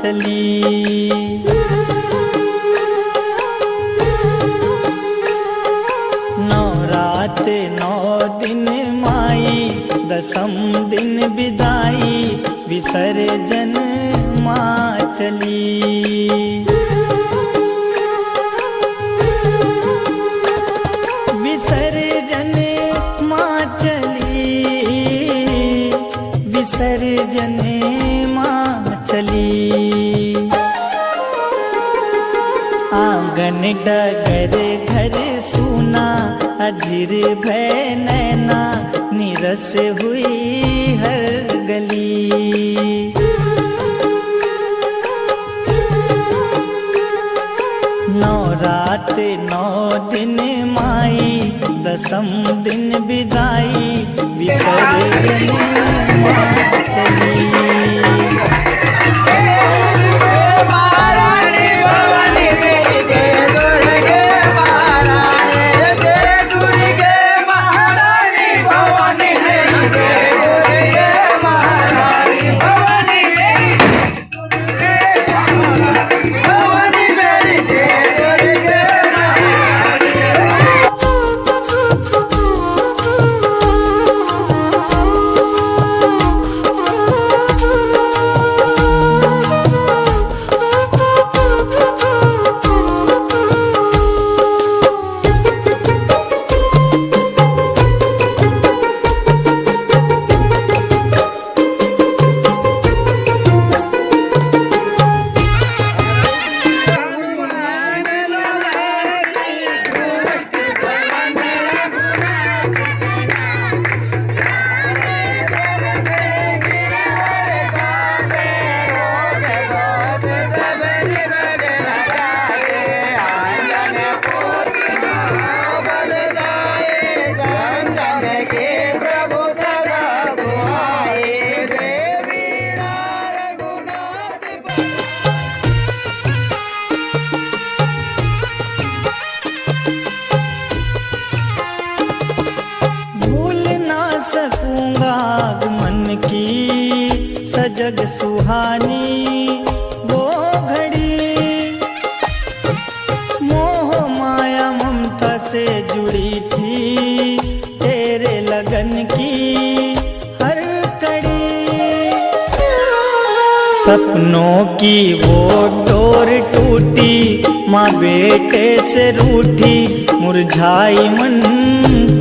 चली। नवरात 9 दिन माई, दसम दिन विदाई, विसर्जन माँ चली। विसर्जन माँ चली, विसर्जन माँ चली। आंगन डगर घर सूना, अधीर भय नैना, निरस हुई हर गली। नवरात 9 दिन माई, दसम दिन विदाई, विसर्जन माँ चली। सजग सुहानी वो घड़ी, मोह माया ममता से जुड़ी थी, तेरे लगन की हर कड़ी। सपनों की वो डोर टूटी, माँ बेटे से रूठी, मुरझाई मन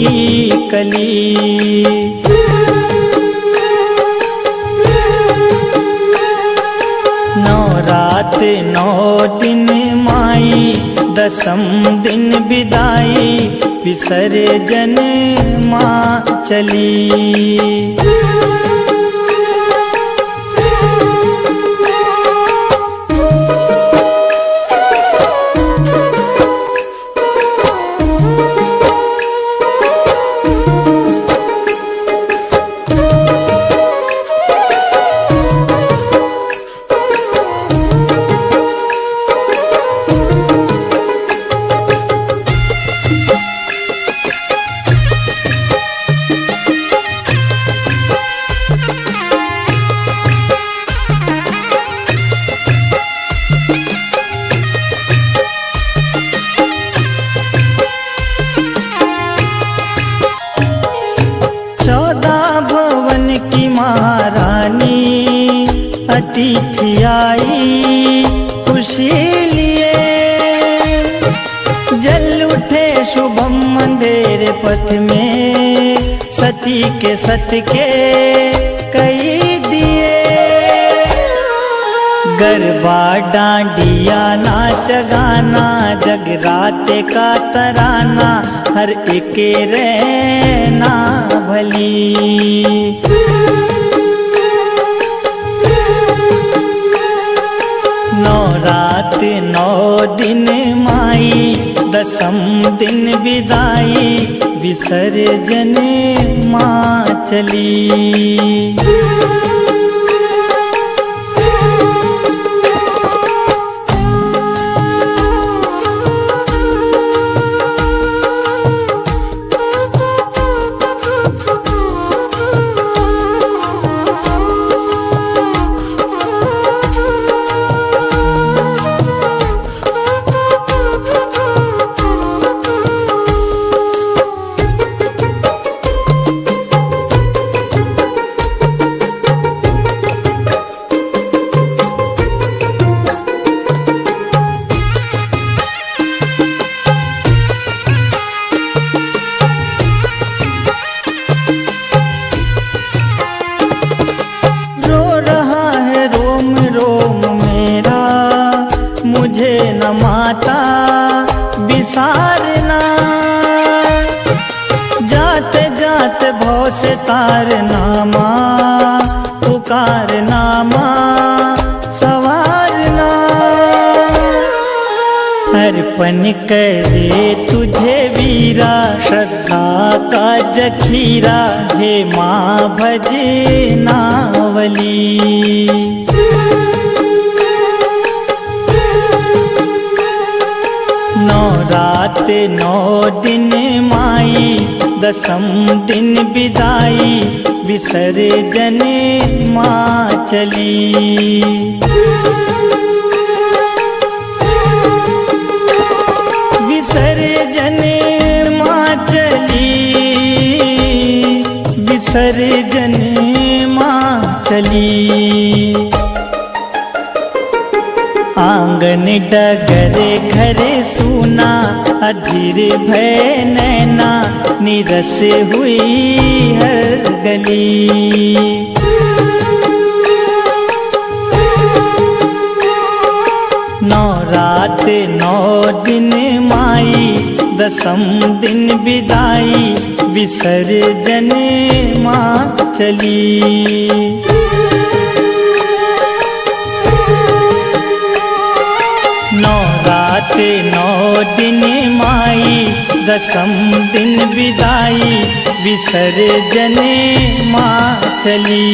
की कली। नवरात 9 दिन माई, दसम दिन विदाई, विसर्जन माँ चली। अतिथि आई खुशी लिए, जल उठे शुभम अंधेरे पथ में, सती के सत के कई दिए। गरबा डांडिया नाच गाना, जगराते का तराना, हर एक रहना भली। नवरात 9 दिन माई, दसम दिन विदाई, विसर्जन माँ चली। माता बिसारना, जाते जाते भव से तारना माँ, पुकारना माँ, सवारना। अर्पण करे तुझे वीरा, श्रद्धा का जखीरा, हे माँ भजे नावली। नौ रात नौ दिन माई, दसम दिन विदाई, विसर्जन माँ चली। विसर्जन माँ चली, विसर्जन माँ चली। आंगन डगर घर सूना, अधीर भय नैना, निरस हुई हर गली। नौ रात नौ दिन माई, दसम दिन विदाई, विसर्जन माँ चली। नौ रात नौ दिन माई, दसम दिन विदाई, विसर्जन माँ चली।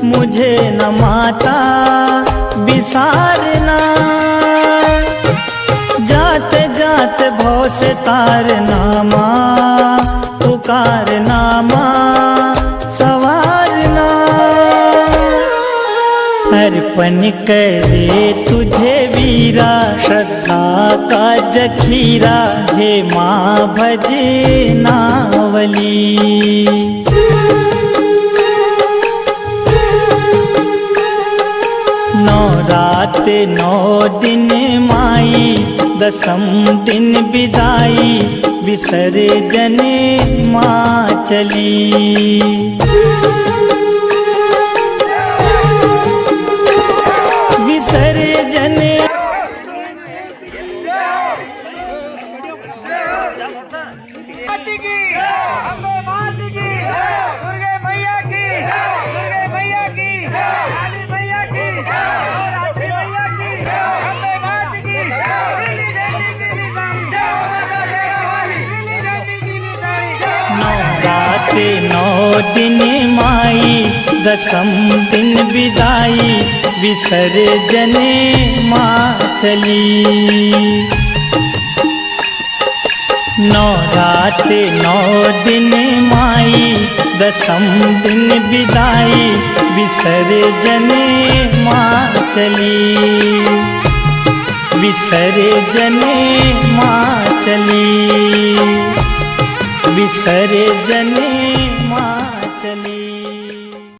मुझे न माता बिसारना, जाते जाते भव से तारना माँ, पुकारना माँ, सवारना। अर्पण करे तुझे वीरा, श्रद्धा का जखीरा, हे माँ भजे नावली। नौ रात नौ दिन माई, दसम दिन विदाई, विसर्जन माँ चली। विसर्जन नौ दिन माई, दसम दिन विदाई, विसर्जन माँ चली। नौ रात नौ दिन माई, दसम दिन विदाई, विसर्जन माँ चली। विसर्जन माँ चली, विसर्जन